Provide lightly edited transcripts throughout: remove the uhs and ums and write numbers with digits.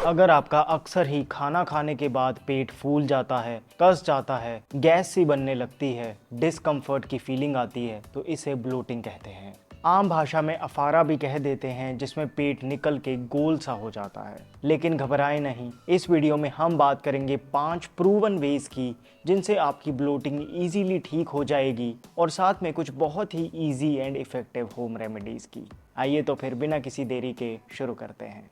अगर आपका अक्सर ही खाना खाने के बाद पेट फूल जाता है, कस जाता है, गैस सी बनने लगती है, डिस्कम्फर्ट की फीलिंग आती है, तो इसे ब्लोटिंग कहते हैं। आम भाषा में अफारा भी कह देते हैं, जिसमें पेट निकल के गोल सा हो जाता है। लेकिन घबराएं नहीं, इस वीडियो में हम बात करेंगे 5 प्रूवन वेज की, जिनसे आपकी ब्लोटिंग इजीली ठीक हो जाएगी, और साथ में कुछ बहुत ही easy and effective home remedies की। आइए तो फिर बिना किसी देरी के शुरू करते हैं।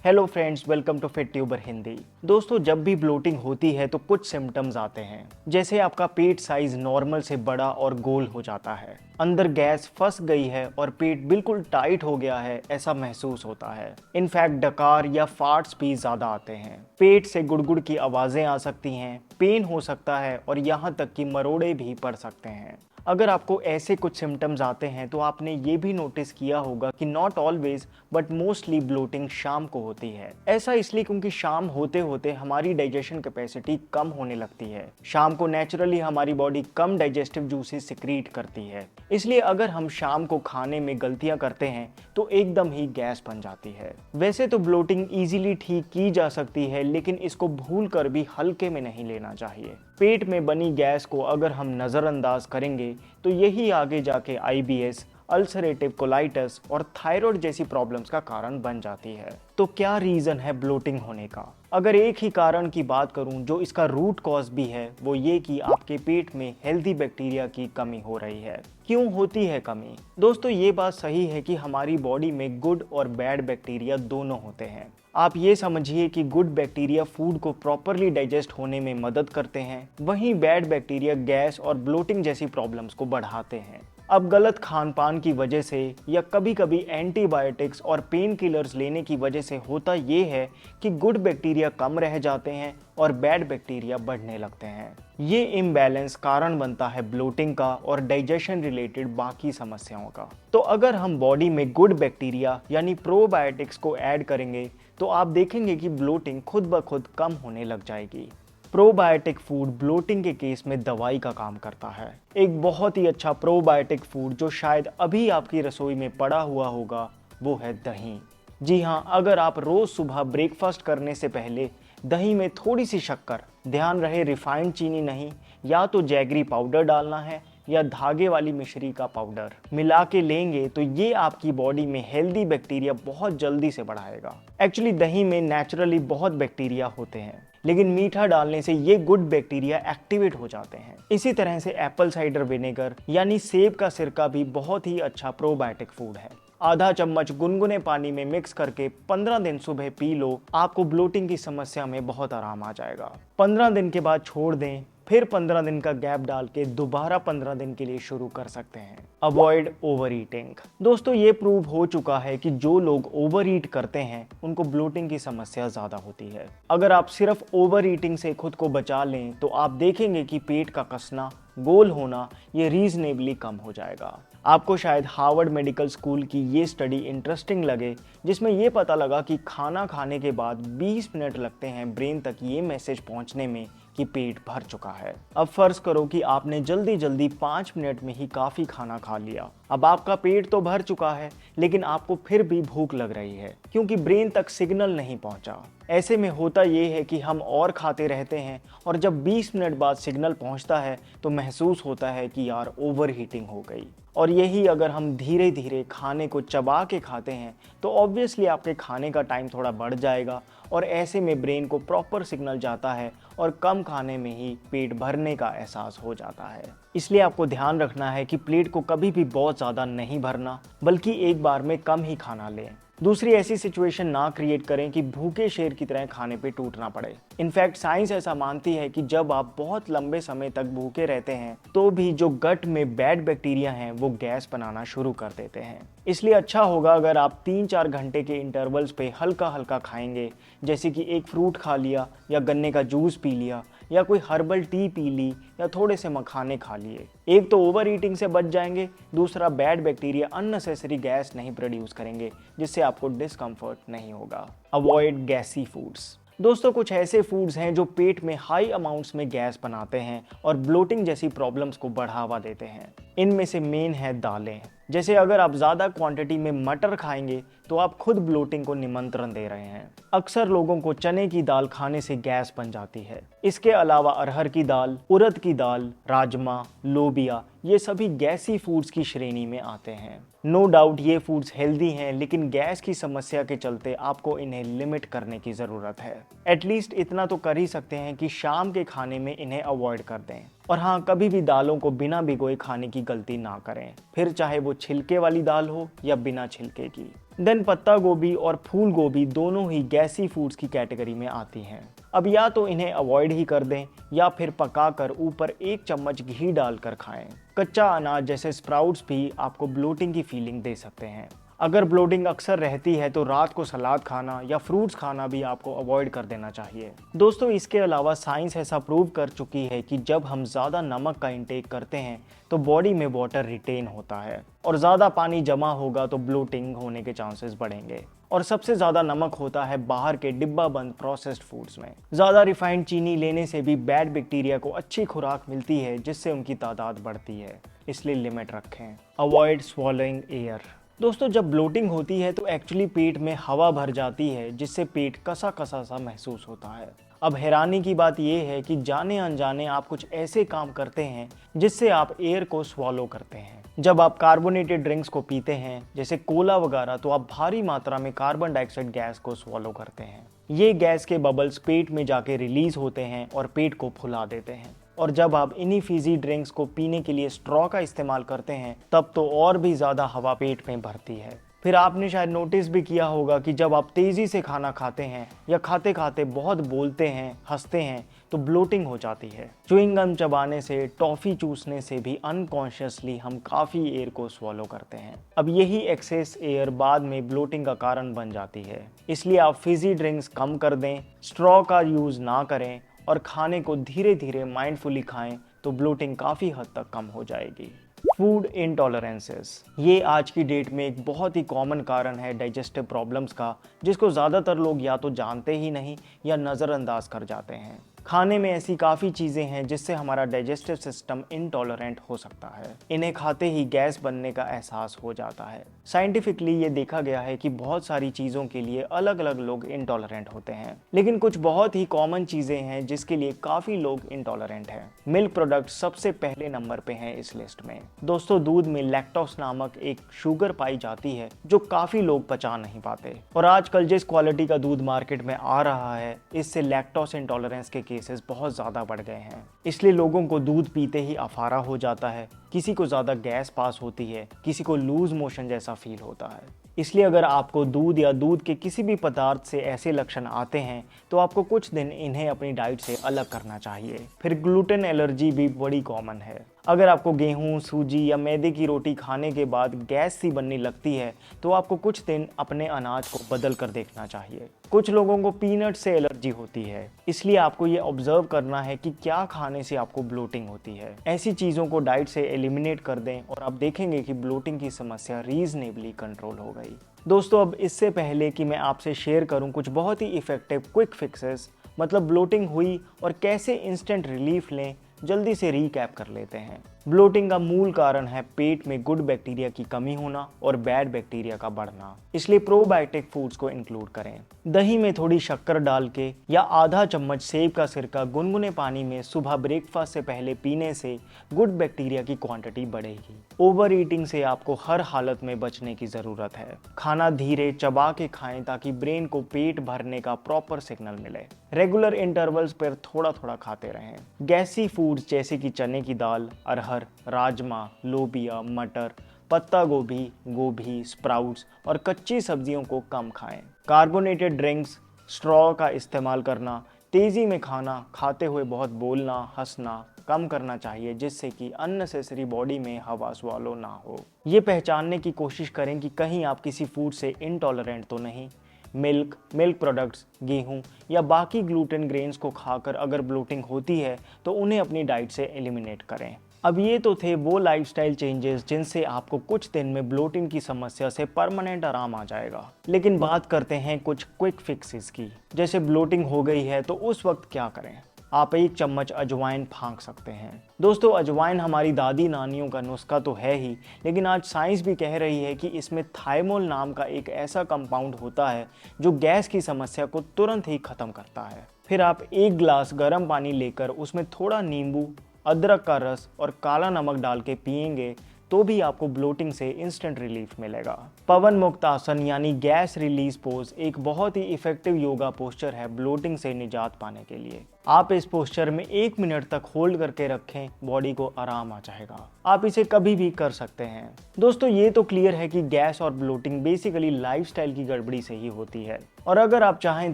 Hello friends, welcome to fit tuber Hindi. दोस्तों, जब भी ब्लोटिंग होती है तो कुछ सिम्टम्स आते हैं, जैसे आपका पेट साइज नॉर्मल से बड़ा और गोल हो जाता है, अंदर गैस फंस गई है और पेट बिल्कुल टाइट हो गया है ऐसा महसूस होता है। इनफैक्ट डकार या फार्ट्स भी ज्यादा आते हैं, पेट से गुड़गुड़ की आवाजें आ सकती हैं, पेन हो सकता है और यहाँ तक कि मरोड़े भी पड़ सकते हैं। अगर आपको ऐसे कुछ सिम्टम्स आते हैं तो आपने ये भी नोटिस किया होगा कि not always but mostly bloating शाम को होती है। ऐसा इसलिए क्योंकि शाम होते होते हमारी डाइजेशन कैपेसिटी कम होने लगती है। शाम को नेचुरली हमारी बॉडी कम डाइजेस्टिव जूसेस सिक्रीट करती है, इसलिए अगर हम शाम को खाने में गलतियां करते हैं तो एकदम ही गैस बन जाती है। वैसे तो ब्लोटिंग इजीली ठीक की जा सकती है, लेकिन इसको भूल कर भी हल्के में नहीं लेना चाहिए। पेट में बनी गैस को अगर हम नज़रअंदाज करेंगे तो यही आगे जाके IBS, अल्सरेटिव कोलाइटिस और थायराइड जैसी प्रॉब्लम्स का कारण बन जाती है। तो क्या रीज़न है ब्लोटिंग होने का? अगर एक ही कारण की बात करूं जो इसका रूट कॉज भी है, वो ये कि आपके पेट में हेल्दी बैक्टीरिया की कमी हो रही है। क्यों होती है कमी? दोस्तों, ये बात सही है कि हमारी बॉडी में गुड और बैड बैक्टीरिया दोनों होते हैं। आप ये समझिए कि गुड बैक्टीरिया फूड को प्रॉपरली डाइजेस्ट होने में मदद करते हैं, वहीं बैड बैक्टीरिया गैस और ब्लोटिंग जैसी प्रॉब्लम्स को बढ़ाते हैं। अब गलत खान पान की वजह से या कभी कभी एंटीबायोटिक्स और पेन किलर्स लेने की वजह से होता ये है कि गुड बैक्टीरिया कम रह जाते हैं और बैड बैक्टीरिया बढ़ने लगते हैं। ये इम्बैलेंस कारण बनता है ब्लोटिंग का और डाइजेशन रिलेटेड बाकी समस्याओं का। तो अगर हम बॉडी में गुड बैक्टीरिया यानी प्रोबायोटिक्स को ऐड करेंगे तो आप देखेंगे कि ब्लोटिंग खुद ब खुद कम होने लग जाएगी। प्रोबायोटिक फूड ब्लोटिंग के केस में दवाई का काम करता है। एक बहुत ही अच्छा प्रोबायोटिक फूड जो शायद अभी आपकी रसोई में पड़ा हुआ होगा, वो है दही। जी हाँ, अगर आप रोज सुबह ब्रेकफास्ट करने से पहले दही में थोड़ी सी शक्कर, ध्यान रहे रिफाइंड चीनी नहीं, या तो जैगरी पाउडर डालना है या धागे वाली मिश्री का पाउडर मिला के लेंगे तो ये आपकी बॉडी में हेल्दी बैक्टीरिया बहुत जल्दी से बढ़ाएगा। एक्चुअली दही में नेचुरली बहुत बैक्टीरिया होते हैं, लेकिन मीठा डालने से ये गुड बैक्टीरिया एक्टिवेट हो जाते हैं। इसी तरह से एप्पल साइडर विनेगर यानी सेब का सिरका भी बहुत ही अच्छा प्रोबायोटिक फूड है। आधा चम्मच गुनगुने पानी में मिक्स करके 15 दिन सुबह पी लो, आपको ब्लोटिंग की समस्या में बहुत आराम आ जाएगा। 15 दिन के बाद छोड़ दें, फिर 15 दिन का गैप डाल के दोबारा 15 दिन के लिए शुरू कर सकते हैं। Avoid over eating. दोस्तों, ये प्रूव हो चुका है कि जो लोग ओवर ईट करते हैं उनको ब्लोटिंग की समस्या ज्यादा होती है। अगर आप सिर्फ ओवर ईटिंग से खुद को बचा लें तो आप देखेंगे कि पेट का कसना, गोल होना ये रीजनेबली कम हो जाएगा। आपको शायद हार्वर्ड मेडिकल स्कूल की ये स्टडी इंटरेस्टिंग लगे, जिसमें ये पता लगा कि खाना खाने के बाद 20 मिनट लगते हैं ब्रेन तक ये मैसेज पहुंचने में कि पेट भर चुका है। अब फर्ज करो कि आपने जल्दी जल्दी 5 मिनट में ही काफी खाना खा लिया। अब आपका पेट तो भर चुका है, लेकिन आपको फिर भी भूख लग रही है क्योंकि ब्रेन तक सिग्नल नहीं पहुंचा। ऐसे में होता ये है कि हम और खाते रहते हैं और जब 20 मिनट बाद सिग्नल पहुंचता है तो महसूस होता है कि यार ओवर हीटिंग हो गई। और यही अगर हम धीरे धीरे खाने को चबा के खाते हैं तो ऑब्वियसली आपके खाने का टाइम थोड़ा बढ़ जाएगा और ऐसे में ब्रेन को प्रॉपर सिग्नल जाता है और कम खाने में ही पेट भरने का एहसास हो जाता है। इसलिए आपको ध्यान रखना है कि प्लेट को कभी भी बहुत ज़्यादा नहीं भरना, बल्कि एक बार में कम ही खाना लें। दूसरी ऐसी सिचुएशन ना क्रिएट करें कि भूखे शेर की तरह खाने पे टूटना पड़े। इनफैक्ट साइंस ऐसा मानती है कि जब आप बहुत लंबे समय तक भूखे रहते हैं तो भी जो गट में बैड बैक्टीरिया हैं वो गैस बनाना शुरू कर देते हैं। इसलिए अच्छा होगा अगर आप 3-4 घंटे के इंटरवल्स पे हल्का हल्का खाएंगे, जैसे कि एक फ्रूट खा लिया या गन्ने का जूस पी लिया या कोई हर्बल टी पी ली या थोड़े से मखाने खा लिए। एक तो ओवर ईटिंग से बच जाएंगे, दूसरा बैड बैक्टीरिया अननेसेसरी गैस नहीं प्रोड्यूस करेंगे, जिससे आपको डिस्कम्फर्ट नहीं होगा। Avoid gassy foods. दोस्तों, कुछ ऐसे फूड्स हैं जो पेट में हाई अमाउंट्स में गैस बनाते हैं और ब्लोटिंग जैसी प्रॉब्लम्स को बढ़ावा देते हैं। इनमें से मेन है दालें। जैसे अगर आप ज़्यादा क्वांटिटी में मटर खाएंगे तो आप खुद ब्लोटिंग को निमंत्रण दे रहे हैं। अक्सर लोगों को चने की दाल खाने से गैस बन जाती है। इसके अलावा अरहर की दाल, उड़द की दाल, राजमा, लोबिया ये सभी गैसी फूड्स की श्रेणी में आते हैं। नो डाउट ये फूड्स हेल्दी हैं, लेकिन गैस की समस्या के चलते आपको इन्हें लिमिट करने की ज़रूरत है। एटलीस्ट इतना तो कर ही सकते हैं कि शाम के खाने में इन्हें अवॉइड कर दें। और हाँ, कभी भी दालों को बिना भिगोए खाने की गलती ना करें, फिर चाहे वो छिलके वाली दाल हो या बिना छिलके की। देन पत्ता गोभी और फूल गोभी दोनों ही गैसी फूड्स की कैटेगरी में आती हैं। अब या तो इन्हें अवॉइड ही कर दें या फिर पकाकर ऊपर 1 चम्मच घी डालकर खाएं। कच्चा अनाज जैसे स्प्राउट्स भी आपको ब्लोटिंग की फीलिंग दे सकते हैं। अगर ब्लोटिंग अक्सर रहती है तो रात को सलाद खाना या फ्रूट्स खाना भी आपको अवॉइड कर देना चाहिए। दोस्तों, इसके अलावा साइंस ऐसा प्रूव कर चुकी है कि जब हम ज़्यादा नमक का इंटेक करते हैं तो बॉडी में वाटर रिटेन होता है और ज़्यादा पानी जमा होगा तो ब्लोटिंग होने के चांसेस बढ़ेंगे। और सबसे ज़्यादा नमक होता है बाहर के डिब्बा बंद प्रोसेस्ड फूड्स में। ज़्यादा रिफाइंड चीनी लेने से भी बैड बैक्टीरिया को अच्छी खुराक मिलती है, जिससे उनकी तादाद बढ़ती है। इसलिए लिमिट रखें। Avoid swallowing air. दोस्तों, जब ब्लोटिंग होती है तो एक्चुअली पेट में हवा भर जाती है, जिससे पेट कसा कसा सा महसूस होता है। अब हैरानी की बात यह है कि जाने अनजाने आप कुछ ऐसे काम करते हैं जिससे आप एयर को स्वॉलो करते हैं। जब आप कार्बोनेटेड ड्रिंक्स को पीते हैं जैसे कोला वगैरह, तो आप भारी मात्रा में कार्बन डाइऑक्साइड गैस को स्वॉलो करते हैं। ये गैस के बबल्स पेट में जाके रिलीज होते हैं और पेट को फुला देते हैं। और जब आप इन्हीं फिजी ड्रिंक्स को पीने के लिए स्ट्रॉ का इस्तेमाल करते हैं तब तो और भी ज़्यादा हवा पेट में भरती है। फिर आपने शायद नोटिस भी किया होगा कि जब आप तेज़ी से खाना खाते हैं या खाते खाते बहुत बोलते हैं, हंसते हैं, तो ब्लोटिंग हो जाती है। च्युइंग गम चबाने से, टॉफ़ी चूसने से भी अनकॉन्शियसली हम काफ़ी एयर को स्वॉलो करते हैं। अब यही एक्सेस एयर बाद में ब्लोटिंग का कारण बन जाती है। इसलिए आप फिजी ड्रिंक्स कम कर दें, स्ट्रॉ का यूज़ ना करें और खाने को धीरे धीरे माइंडफुली खाएं, तो ब्लोटिंग काफ़ी हद तक कम हो जाएगी। फूड इंटॉलरेंसेस, ये आज की डेट में एक बहुत ही कॉमन कारण है डाइजेस्टिव प्रॉब्लम्स का, जिसको ज़्यादातर लोग या तो जानते ही नहीं या नज़रअंदाज कर जाते हैं। खाने में ऐसी काफ़ी चीज़ें हैं जिससे हमारा डाइजेस्टिव सिस्टम इंटॉलरेंट हो सकता है। इन्हें खाते ही गैस बनने का एहसास हो जाता है। साइंटिफिकली ये देखा गया है कि बहुत सारी चीज़ों के लिए अलग अलग लोग इंटॉलरेंट होते हैं, लेकिन कुछ बहुत ही कॉमन चीज़ें हैं जिसके लिए काफ़ी लोग इंटॉलरेंट हैं। मिल्क प्रोडक्ट सबसे पहले नंबर पे हैं इस लिस्ट में। दोस्तों, दूध में लैक्टोस नामक एक शुगर पाई जाती है जो काफ़ी लोग पचा नहीं पाते। और आजकल जिस क्वालिटी का दूध मार्केट में आ रहा है, इससे लैक्टोस इंटॉलरेंस के केसेस बहुत ज़्यादा बढ़ गए हैं। इसलिए लोगों को दूध पीते ही अफारा हो जाता है, किसी को ज़्यादा गैस पास होती है, किसी को लूज मोशन जैसा फील होता है। इसलिए अगर आपको दूध या दूध के किसी भी पदार्थ से ऐसे लक्षण आते हैं तो आपको कुछ दिन इन्हें अपनी डाइट से अलग करना चाहिए। फिर ग्लूटेन एलर्जी भी बड़ी कॉमन है। अगर आपको गेहूं, सूजी या मैदे की रोटी खाने के बाद गैस सी बनने लगती है तो आपको कुछ दिन अपने अनाज को बदल कर देखना चाहिए। कुछ लोगों को पीनट से एलर्जी होती है, इसलिए आपको ये ऑब्जर्व करना है कि क्या खाने से आपको ब्लोटिंग होती है। ऐसी चीज़ों को डाइट से एलिमिनेट कर दें और आप देखेंगे कि ब्लोटिंग की समस्या रीजनेबली कंट्रोल हो गई। दोस्तों, अब इससे पहले कि मैं आपसे शेयर करूं कुछ बहुत ही इफेक्टिव क्विक फिक्सेस, मतलब ब्लोटिंग हुई और कैसे इंस्टेंट रिलीफ लें, जल्दी से रीकैप कर लेते हैं। ब्लोटिंग का मूल कारण है पेट में गुड बैक्टीरिया की कमी होना और बैड बैक्टीरिया का बढ़ना, इसलिए प्रोबायोटिक फूड्स को इंक्लूड करें। दही में थोड़ी शक्कर डाल के या आधा चम्मच सेब का सिरका गुनगुने पानी में सुबह ब्रेकफास्ट से पहले पीने से गुड बैक्टीरिया की क्वांटिटी बढ़ेगी। ओवर ईटिंग से आपको हर हालत में बचने की ज़रूरत है। खाना धीरे चबा के खाएं ताकि ब्रेन को पेट भरने का प्रॉपर सिग्नल मिले। रेगुलर इंटरवल्स पर थोड़ा थोड़ा खाते रहें। गैसी फूड्स जैसे कि चने की दाल, अरहर, राजमा, लोबिया, मटर, पत्ता गोभी, गोभी, स्प्राउट्स और कच्ची सब्जियों को कम खाएं। कार्बोनेटेड ड्रिंक्स, स्ट्रॉ का इस्तेमाल करना, तेज़ी में खाना खाते हुए बहुत बोलना, हंसना कम करना चाहिए, जिससे कि अननेसेसरी बॉडी में हवा स्वॉलो ना हो। ये पहचानने की कोशिश करें कि कहीं आप किसी फूड से इंटॉलरेंट तो नहीं। मिल्क प्रोडक्ट्स, गेहूं या बाकी ग्लूटेन ग्रेन्स को खाकर अगर ब्लोटिंग होती है तो उन्हें अपनी डाइट से एलिमिनेट करें। अब ये तो थे वो लाइफस्टाइल चेंजेस जिनसे आपको कुछ दिन में ब्लोटिंग की समस्या से परमानेंट आराम आ जाएगा। लेकिन बात करते हैं कुछ क्विक फिक्सेस की। जैसे ब्लोटिंग हो गई है तो उस वक्त क्या करें। आप 1 चम्मच अजवाइन फाँक सकते हैं। दोस्तों, अजवाइन हमारी दादी नानियों का नुस्खा तो है ही, लेकिन आज साइंस भी कह रही है कि इसमें थाइमोल नाम का एक ऐसा कंपाउंड होता है जो गैस की समस्या को तुरंत ही खत्म करता है। फिर आप 1 गिलास गर्म पानी लेकर उसमें थोड़ा नींबू, अदरक का रस और काला नमक डाल के पिएंगे तो भी आपको ब्लोटिंग से इंस्टेंट रिलीफ मिलेगा। पवन मुक्त आसन यानी गैस रिलीज पोज एक बहुत ही इफेक्टिव योगा पोस्चर है ब्लोटिंग से निजात पाने के लिए। आप इस पोस्चर में 1 मिनट तक होल्ड करके रखें, बॉडी को आराम आ जाएगा। आप इसे कभी भी कर सकते हैं। दोस्तों, ये तो क्लियर है कि गैस और ब्लोटिंग बेसिकली लाइफस्टाइल की गड़बड़ी से ही होती है, और अगर आप चाहें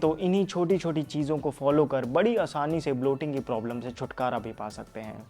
तो इन्हीं छोटी छोटी चीज़ों को फॉलो कर बड़ी आसानी से ब्लोटिंग की प्रॉब्लम से छुटकारा भी पा सकते हैं।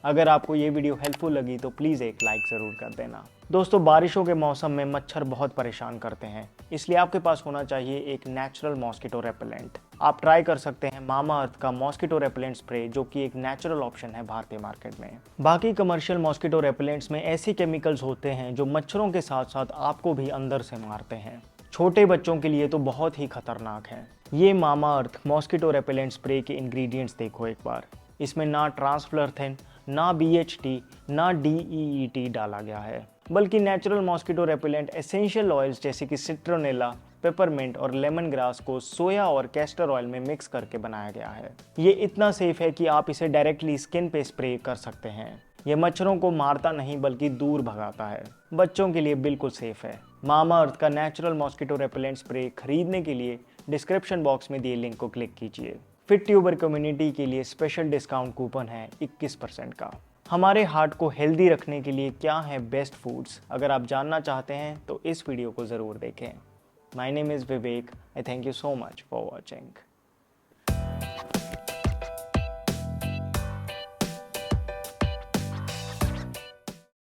अगर आपको ये वीडियो हेल्पफुल लगी तो प्लीज़ एक लाइक ज़रूर कर देना। दोस्तों, बारिशों के मौसम में मच्छर बहुत परेशान करते हैं, इसलिए आपके पास होना चाहिए एक नेचुरल मॉस्किटो रेपेलेंट। आप ट्राई कर सकते हैं मामा अर्थ का मॉस्किटो रेपेलेंट स्प्रे, जो कि एक नेचुरल ऑप्शन है भारतीय मार्केट में। बाकी कमर्शियल मॉस्किटो रेपेलेंट्स में ऐसे केमिकल्स होते हैं जो मच्छरों के साथ साथ आपको भी अंदर से मारते हैं। छोटे बच्चों के लिए तो बहुत ही खतरनाक है। ये मामा अर्थ मॉस्किटो रेपेलेंट स्प्रे के इंग्रेडिएंट्स देखो एक बार। इसमें ना ट्रांसफ्लोरेथेन, ना BHT, ना DEET डाला गया है, बल्कि natural mosquito repellent essential oils जैसे कि सिट्रोनेला, पेपरमिंट और लेमन ग्रास को सोया और कैस्टर ऑयल में मिक्स करके बनाया गया है। ये इतना सेफ है कि आप इसे डायरेक्टली स्किन पे स्प्रे कर सकते हैं। ये मच्छरों को मारता नहीं बल्कि दूर भगाता है। बच्चों के लिए बिल्कुल सेफ है। मामा अर्थ का नेचुरल मॉस्किटो रेपेलेंट स्प्रे खरीदने के लिए डिस्क्रिप्शन बॉक्स में दिए लिंक को क्लिक कीजिए। फिट ट्यूबर कम्युनिटी के लिए स्पेशल डिस्काउंट कूपन है 21% का। हमारे हार्ट को हेल्दी रखने के लिए क्या है बेस्ट फूड्स, अगर आप जानना चाहते हैं तो इस वीडियो को ज़रूर देखें। My name is Vivek. I thank you so much for watching.